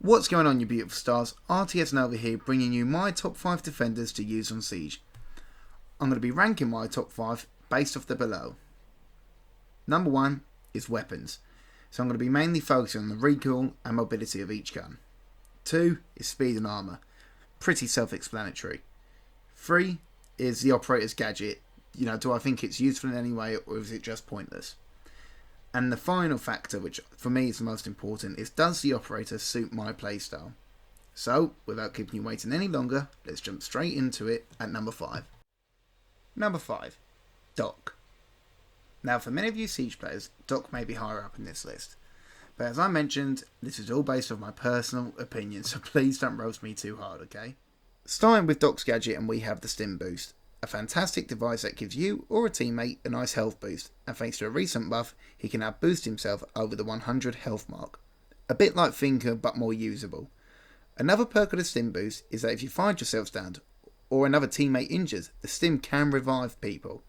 What's going on, you beautiful stars? RTS Nova here, bringing you my top 5 defenders to use on Siege. I'm going to be ranking my top 5 based off the below. Number 1 is weapons, so I'm going to be mainly focusing on the recoil and mobility of each gun. 2 is speed and armour, pretty self-explanatory. 3 is the operator's gadget, do I think it's useful in any way or is it just pointless? And the final factor, which for me is the most important, is does the operator suit my playstyle? So, without keeping you waiting any longer, let's jump straight into it at number 5. Number 5. Doc. Now, for many of you Siege players, Doc may be higher up in this list. But as I mentioned, this is all based on my personal opinion, so please don't roast me too hard, okay? Starting with Doc's gadget, and we have the Stim Boost. A fantastic device that gives you or a teammate a nice health boost, and thanks to a recent buff, he can now boost himself over the 100 health mark. A bit like Thinker, but more usable. Another perk of the Stim Boost is that if you find yourself stunned, or another teammate injures, the Stim can revive people.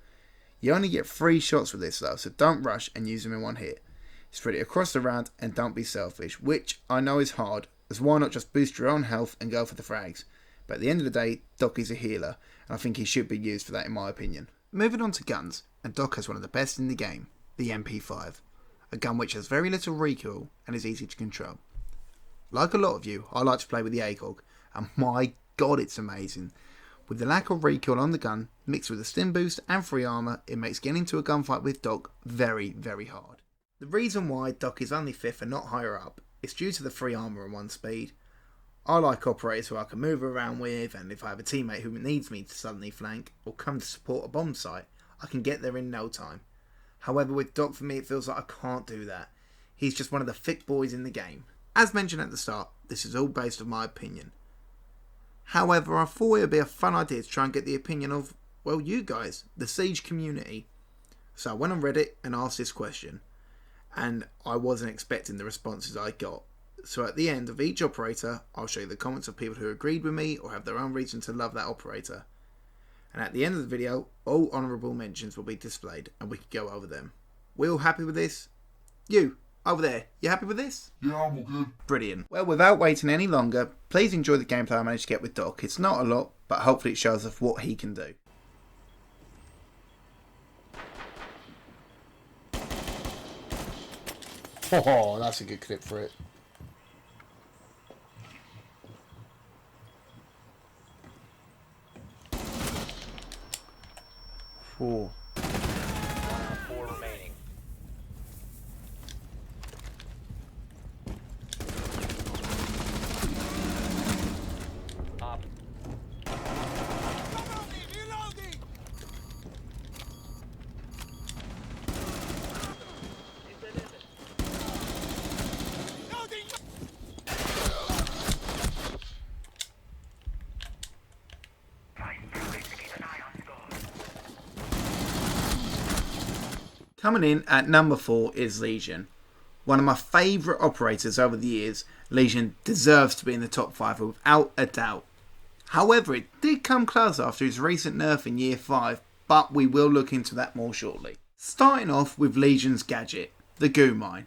You only get 3 shots with this though, so don't rush and use them in one hit. Spread it across the round and don't be selfish, which I know is hard, as why not just boost your own health and go for the frags. But at the end of the day, Doc is a healer, and I think he should be used for that in my opinion. Moving on to guns, and Doc has one of the best in the game, the MP5. A gun which has very little recoil and is easy to control. Like a lot of you, I like to play with the ACOG, and my god it's amazing. With the lack of recoil on the gun, mixed with the Stim Boost and free armour, it makes getting into a gunfight with Doc very, very hard. The reason why Doc is only 5th and not higher up is due to the free armour and 1 speed. I like operators who I can move around with, and if I have a teammate who needs me to suddenly flank or come to support a bomb site, I can get there in no time. However, with Doc, for me it feels like I can't do that. He's just one of the thick boys in the game. As mentioned at the start, this is all based on my opinion. However, I thought it would be a fun idea to try and get the opinion of, well, you guys, the Siege community. So I went on Reddit and asked this question, and I wasn't expecting the responses I got. So at the end of each operator, I'll show you the comments of people who agreed with me or have their own reason to love that operator. And at the end of the video, all honourable mentions will be displayed and we can go over them. We all happy with this? You, over there, you happy with this? Yeah, I'm all good. Brilliant. Well, without waiting any longer, please enjoy the gameplay I managed to get with Doc. It's not a lot, but hopefully it shows us what he can do. Oh, that's a good clip for it. Oh. 4 remaining. Up. Coming in at number 4 is Legion. One of my favourite operators over the years, Legion deserves to be in the top 5 without a doubt. However, it did come close after his recent nerf in Year 5, but we will look into that more shortly. Starting off with Legion's gadget, the Goo Mine.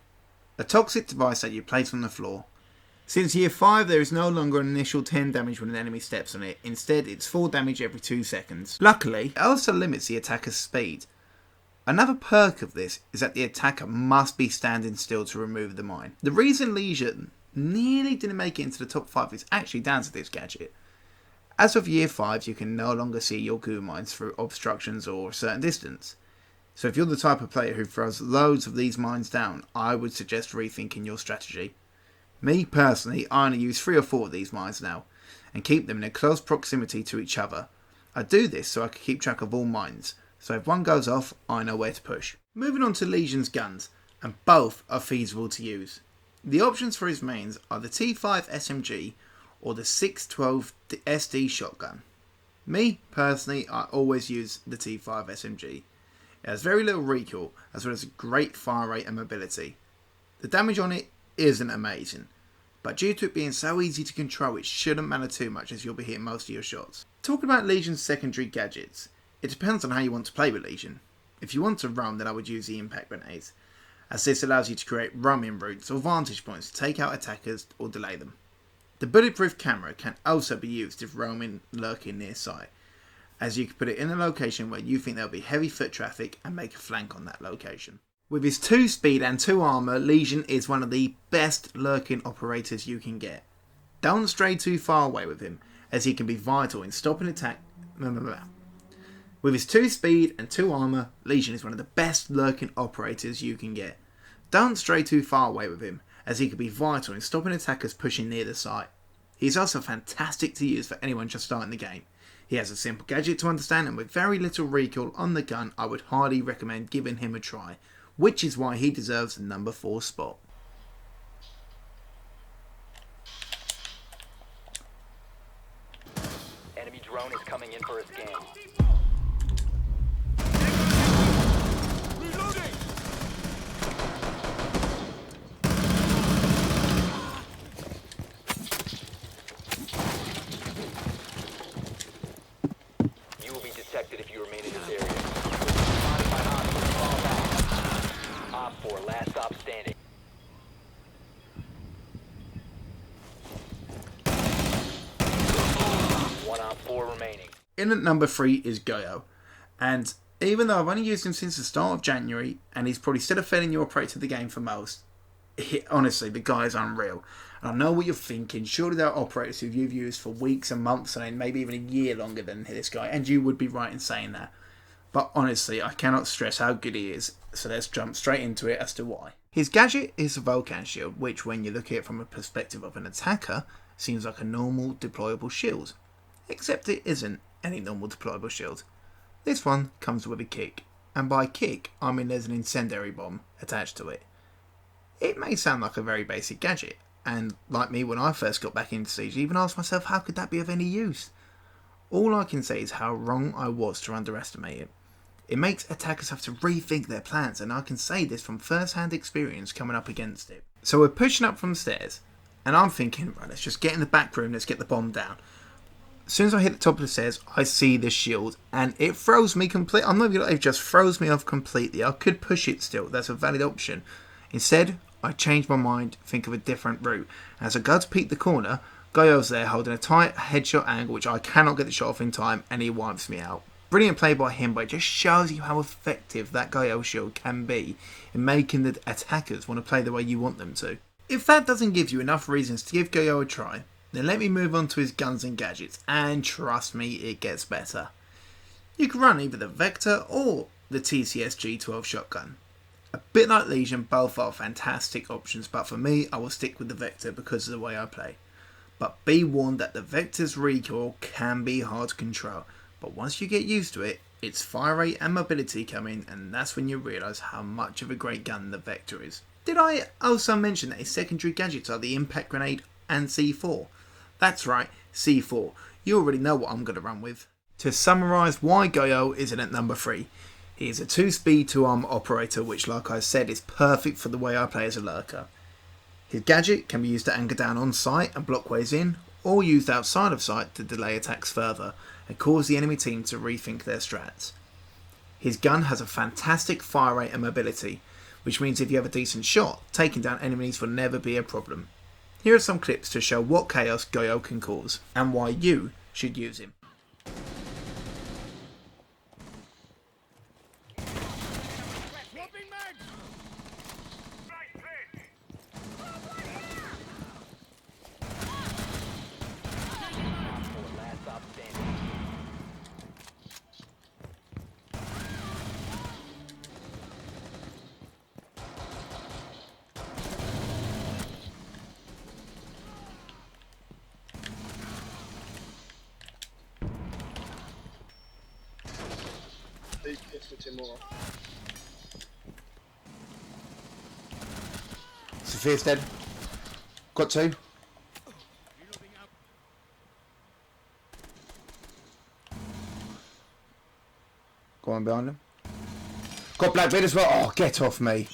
A toxic device that you place on the floor. Since Year 5 there is no longer an initial 10 damage when an enemy steps on it, instead it's 4 damage every 2 seconds. Luckily, it also limits the attacker's speed. Another perk of this is that the attacker must be standing still to remove the mine. The reason Legion nearly didn't make it into the top 5 is actually down to this gadget. As of Year 5 you can no longer see your goo mines through obstructions or a certain distance. So if you're the type of player who throws loads of these mines down, I would suggest rethinking your strategy. Me personally, I only use 3 or 4 of these mines now, and keep them in a close proximity to each other. I do this so I can keep track of all mines, so if one goes off, I know where to push. Moving on to Legion's guns, and both are feasible to use. The options for his mains are the T5 SMG or the 612 SD shotgun. Me, personally, I always use the T5 SMG. It has very little recoil, as well as a great fire rate and mobility. The damage on it isn't amazing, but due to it being so easy to control, it shouldn't matter too much as you'll be hitting most of your shots. Talking about Legion's secondary gadgets, it depends on how you want to play with Legion. If you want to roam, then I would use the impact grenades, as this allows you to create roaming routes or vantage points to take out attackers or delay them. The bulletproof camera can also be used if roaming lurking near sight, as you can put it in a location where you think there will be heavy foot traffic and make a flank on that location. With his 2 speed and 2 armour, Legion is one of the best lurking operators you can get. Don't stray too far away with him, as he can be vital in stopping attack. With his 2 speed and 2 armour, Legion is one of the best lurking operators you can get. Don't stray too far away with him, as he can be vital in stopping attackers pushing near the site. He is also fantastic to use for anyone just starting the game. He has a simple gadget to understand, and with very little recoil on the gun, I would highly recommend giving him a try, which is why he deserves the number 4 spot. Enemy drone is coming in for a scan. You will be detected if you remain in this area. Spotted by hostiles, fall back. Op 4, last stop standing. One Op 4 remaining. In at number 3 is Goyo, and even though I've only used him since the start of January, and he's probably still a fairly new operator to the game for most, honestly, the guy is unreal. And I know what you're thinking, surely there are operators who you've used for weeks and months and maybe even a year longer than this guy, and you would be right in saying that. But honestly, I cannot stress how good he is, so let's jump straight into it as to why. His gadget is a Vulcan shield, which when you look at it from a perspective of an attacker, seems like a normal deployable shield. Except it isn't any normal deployable shield. This one comes with a kick, and by kick I mean there's an incendiary bomb attached to it. It may sound like a very basic gadget, and like me when I first got back into Siege, I even asked myself how could that be of any use? All I can say is how wrong I was to underestimate it. It makes attackers have to rethink their plans, and I can say this from first-hand experience coming up against it. So we're pushing up from the stairs, and I'm thinking, right, let's just get in the back room, let's get the bomb down. As soon as I hit the top of the stairs, I see this shield, and it throws me completely. I'm not even, it just throws me off completely. I could push it still, that's a valid option. Instead, I change my mind, think of a different route. As I go to peek the corner, Goyo's there holding a tight headshot angle, which I cannot get the shot off in time, and he wipes me out. Brilliant play by him, but it just shows you how effective that Goyo shield can be in making the attackers want to play the way you want them to. If that doesn't give you enough reasons to give Goyo a try, then let me move on to his guns and gadgets, and trust me, it gets better. You can run either the Vector or the TCS G12 shotgun. A bit like Legion, both are fantastic options, but for me, I will stick with the Vector because of the way I play. But be warned that the Vector's recoil can be hard to control, but once you get used to it, its fire rate and mobility come in, and that's when you realise how much of a great gun the Vector is. Did I also mention that his secondary gadgets are the Impact Grenade and C4? That's right, C4. You already know what I'm going to run with. To summarise why Goyo isn't at number 3, he is a 2-speed 2-arm operator, which like I said is perfect for the way I play as a lurker. His gadget can be used to anchor down on sight and block ways in, or used outside of sight to delay attacks further and cause the enemy team to rethink their strats. His gun has a fantastic fire rate and mobility, which means if you have a decent shot, taking down enemies will never be a problem. Here are some clips to show what chaos Goyo can cause, and why you should use him. Last stop standing. Big hits for Timor. Sophia's dead. Got 2. Go on behind him. Got Black Vid as well. Oh, get off me.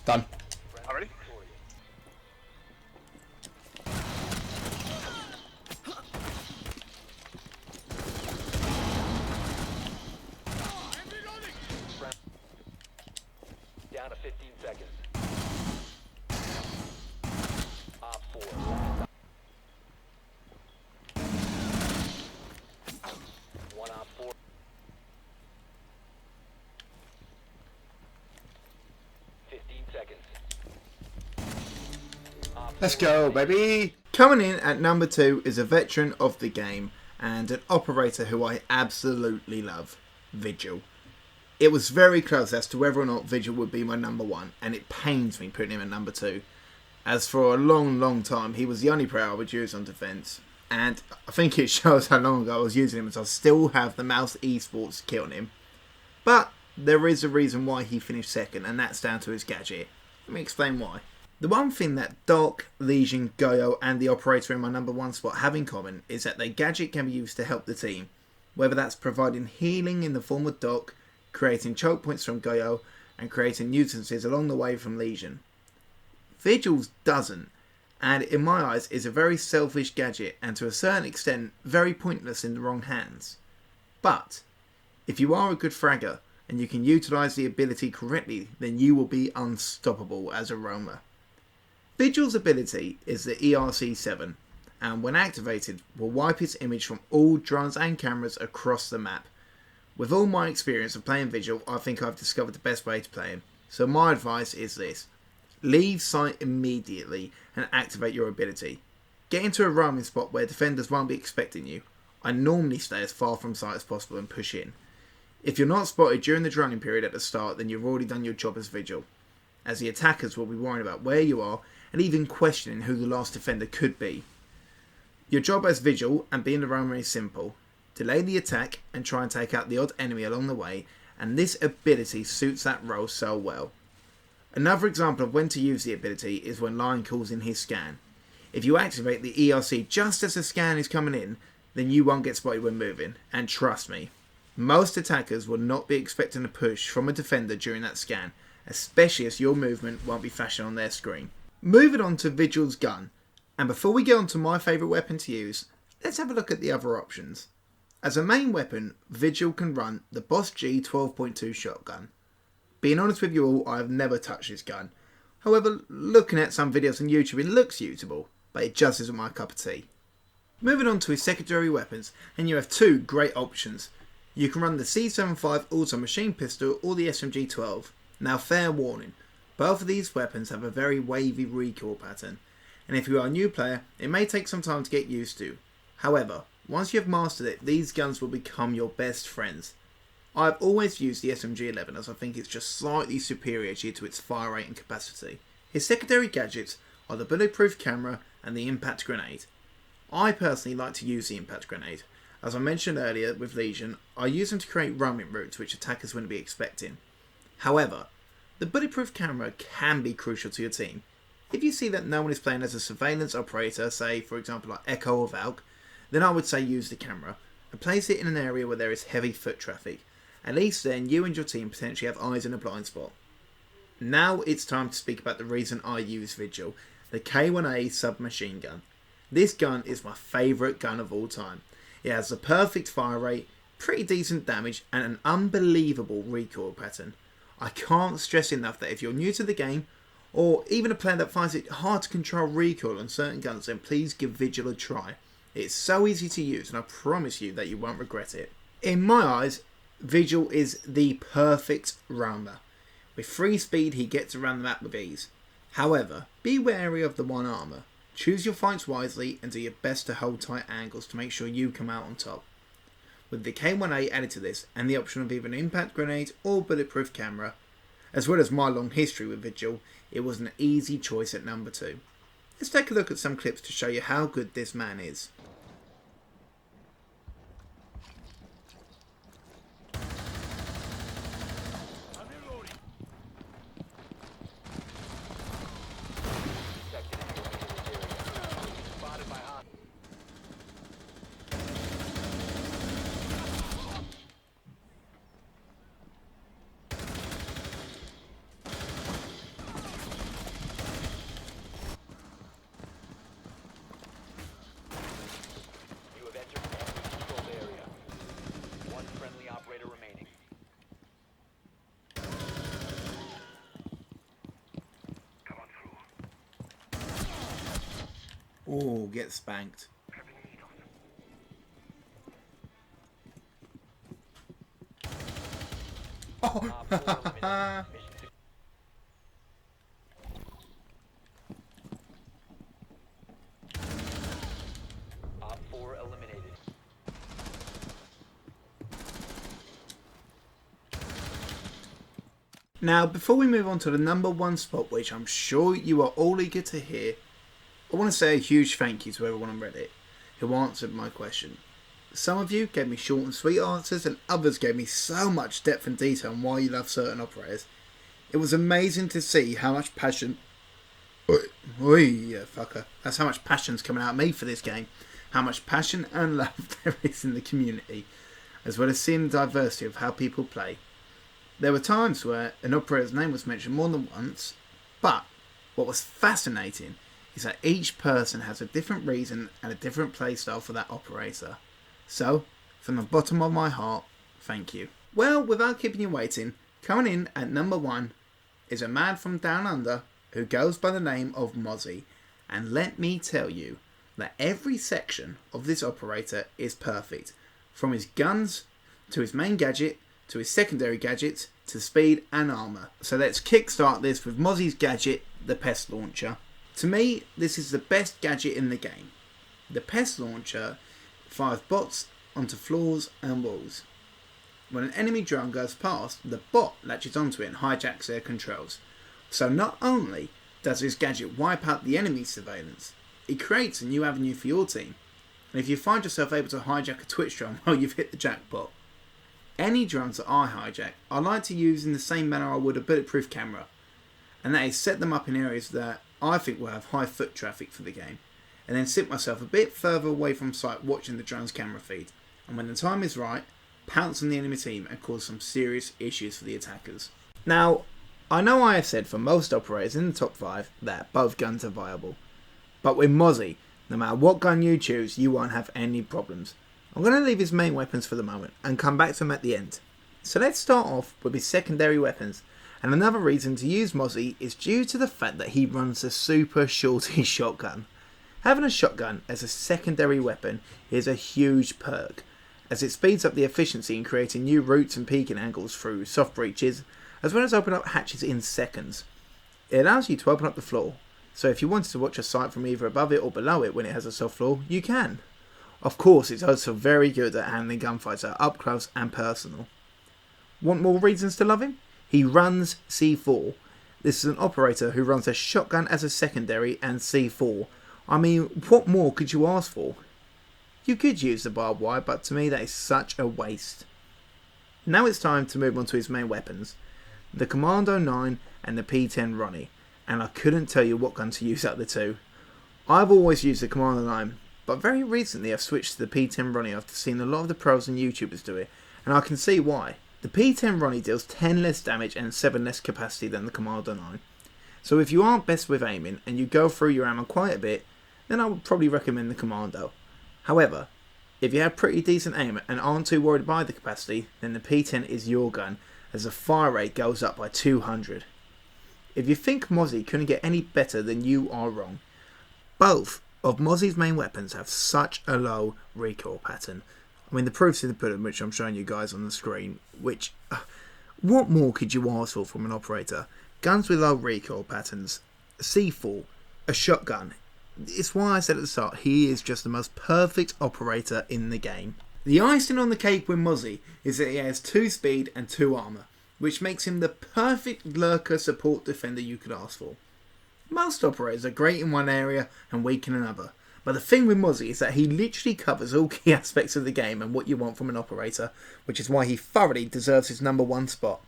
Done. Already? Down to 15 seconds. Let's go, baby. Coming in at number 2 is a veteran of the game and an operator who I absolutely love, Vigil. It was very close as to whether or not Vigil would be my number 1, and it pains me putting him at number 2, as for a long time he was the only player I would use on defence, and I think it shows how long ago I was using him, as I still have the Mouse Esports kit on him. But there is a reason why he finished second, and that's down to his gadget. Let me explain why. The one thing that Doc, Legion, Goyo and the operator in my number 1 spot have in common is that their gadget can be used to help the team, whether that's providing healing in the form of Doc, creating choke points from Goyo, and creating nuisances along the way from Legion. Vigil's doesn't, and in my eyes is a very selfish gadget and to a certain extent very pointless in the wrong hands. But if you are a good fragger and you can utilise the ability correctly, then you will be unstoppable as a roamer. Vigil's ability is the ERC7, and when activated will wipe its image from all drones and cameras across the map. With all my experience of playing Vigil, I think I've discovered the best way to play him. So my advice is this: leave sight immediately and activate your ability. Get into a roaming spot where defenders won't be expecting you. I normally stay as far from sight as possible and push in. If you're not spotted during the droning period at the start, then you've already done your job as Vigil, as the attackers will be worrying about where you are and even questioning who the last defender could be. Your job as Vigil and being the roamer is simple: delay the attack and try and take out the odd enemy along the way, and this ability suits that role so well. Another example of when to use the ability is when Lion calls in his scan. If you activate the ERC just as the scan is coming in, then you won't get spotted when moving, and trust me, most attackers will not be expecting a push from a defender during that scan, especially as your movement won't be flashing on their screen. Moving on to Vigil's gun, and before we get on to my favourite weapon to use, let's have a look at the other options. As a main weapon, Vigil can run the Boss G 12.2 shotgun. Being honest with you all, I have never touched this gun. However, looking at some videos on YouTube, it looks usable, but it just isn't my cup of tea. Moving on to his secondary weapons, and you have 2 great options. You can run the C75 auto machine pistol or the SMG-12. Now, fair warning, both of these weapons have a very wavy recoil pattern, and if you are a new player, it may take some time to get used to. However, once you have mastered it, these guns will become your best friends. I have always used the SMG-11 as I think it's just slightly superior due to its fire rate and capacity. His secondary gadgets are the bulletproof camera and the impact grenade. I personally like to use the impact grenade. As I mentioned earlier with Legion, I use them to create roaming routes which attackers wouldn't be expecting. However, the bulletproof camera can be crucial to your team. If you see that no one is playing as a surveillance operator, say for example like Echo or Valk, then I would say use the camera and place it in an area where there is heavy foot traffic. At least then you and your team potentially have eyes in a blind spot. Now it's time to speak about the reason I use Vigil, the K1A submachine gun. This gun is my favourite gun of all time. It has the perfect fire rate, pretty decent damage and an unbelievable recoil pattern. I can't stress enough that if you're new to the game, or even a player that finds it hard to control recoil on certain guns, then please give Vigil a try. It's so easy to use and I promise you that you won't regret it. In my eyes, Vigil is the perfect roamer. With free speed he gets around the map with ease. However, be wary of the one armour. Choose your fights wisely and do your best to hold tight angles to make sure you come out on top. With the K1A added to this and the option of either an impact grenade or bulletproof camera, as well as my long history with Vigil, it was an easy choice at number 2. Let's take a look at some clips to show you how good this man is. Oh, get spanked. Oh. Now, before we move on to the number 1 spot, which I'm sure you are all eager to hear, I want to say a huge thank you to everyone on Reddit who answered my question. Some of you gave me short and sweet answers, and others gave me so much depth and detail on why you love certain operators. It was amazing to see how much passion... fucker. That's how much passion's coming out of me for this game. How much passion and love there is in the community, as well as seeing the diversity of how people play. There were times where an operator's name was mentioned more than once, but what was fascinating is that each person has a different reason and a different playstyle for that operator. So, from the bottom of my heart, thank you. Well, without keeping you waiting, coming in at number 1 is a man from down under who goes by the name of Mozzie. And let me tell you that every section of this operator is perfect. From his guns, to his main gadget, to his secondary gadgets, to speed and armour. So let's kickstart this with Mozzie's gadget, the Pest Launcher. To me, this is the best gadget in the game. The Pest Launcher fires bots onto floors and walls. When an enemy drone goes past, the bot latches onto it and hijacks their controls. So not only does this gadget wipe out the enemy's surveillance, it creates a new avenue for your team. And if you find yourself able to hijack a Twitch drone, well, you've hit the jackpot. Any drones that I hijack, I like to use in the same manner I would a bulletproof camera. And that is set them up in areas that I think will have high foot traffic for the game, and then sit myself a bit further away from sight watching the drone's camera feed, and when the time is right, pounce on the enemy team and cause some serious issues for the attackers. Now, I know I have said for most operators in the top 5 that both guns are viable, but with Mozzie, no matter what gun you choose, you won't have any problems. I'm going to leave his main weapons for the moment and come back to them at the end. So let's start off with his secondary weapons. And another reason to use Mozzie is due to the fact that he runs a super shorty shotgun. Having a shotgun as a secondary weapon is a huge perk, as it speeds up the efficiency in creating new routes and peeking angles through soft breaches, as well as open up hatches in seconds. It allows you to open up the floor, so if you wanted to watch a site from either above it or below it when it has a soft floor, you can. Of course, it's also very good at handling gunfights that are up close and personal. Want more reasons to love him? He runs C4. This is an operator who runs a shotgun as a secondary and C4. I mean, what more could you ask for? You could use the barbed wire, but to me that is such a waste. Now it's time to move on to his main weapons, the Commando 9 and the P10 Ronnie, and I couldn't tell you what gun to use out of the two. I've always used the Commando 9, but very recently I've switched to the P10 Ronnie after seeing a lot of the pros and YouTubers do it, and I can see why. The P10 Ronnie deals 10 less damage and 7 less capacity than the Commando 9. So if you aren't best with aiming and you go through your ammo quite a bit, then I would probably recommend the Commando. However, if you have pretty decent aim and aren't too worried by the capacity, then the P10 is your gun, as the fire rate goes up by 200. If you think Mozzie couldn't get any better, then you are wrong. Both of Mozzie's main weapons have such a low recoil pattern. I mean, the proof's in the pudding, which I'm showing you guys on the screen, which... what more could you ask for from an operator? Guns with low recoil patterns, C4, a shotgun. It's why I said at the start, he is just the most perfect operator in the game. The icing on the cake with Mozzie is that he has 2 speed and 2 armour, which makes him the perfect lurker support defender you could ask for. Most operators are great in one area and weak in another, but the thing with Mozzie is that he literally covers all key aspects of the game and what you want from an operator, which is why he thoroughly deserves his number 1 spot.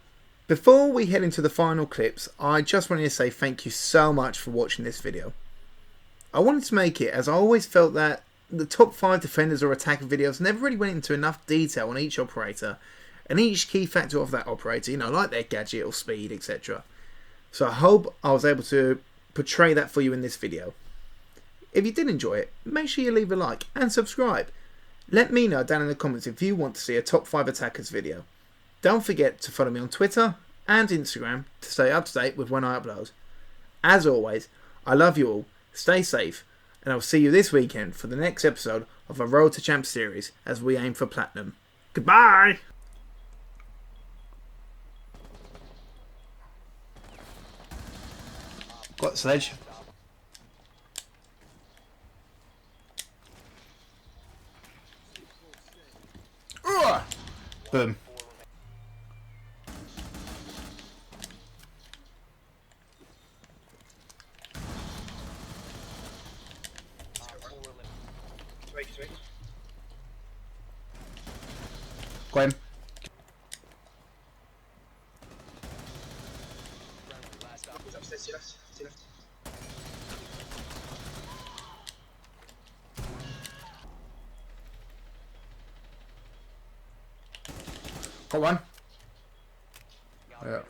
Before we head into the final clips, I just wanted to say thank you so much for watching this video. I wanted to make it as I always felt that the top 5 defenders or attacker videos never really went into enough detail on each operator and each key factor of that operator, you know, like their gadget or speed, etc. So I hope I was able to portray that for you in this video. If you did enjoy it, make sure you leave a like and subscribe. Let me know down in the comments if you want to see a top 5 attackers video. Don't forget to follow me on Twitter and Instagram to stay up to date with when I upload. As always, I love you all, stay safe, and I'll see you this weekend for the next episode of a Road to Champ series as we aim for Platinum. Goodbye! Got sledge. Boom. Got him. He's upstairs, to your left. To your left. Got one. Yeah.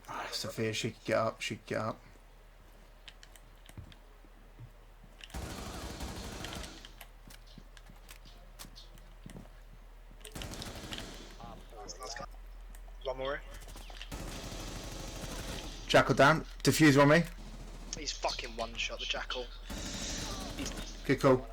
Ah, Sophia, she could get up. She could get up. Last guy. One more. Jackal down. Diffuser on me. He's fucking one shot, the jackal. Good call.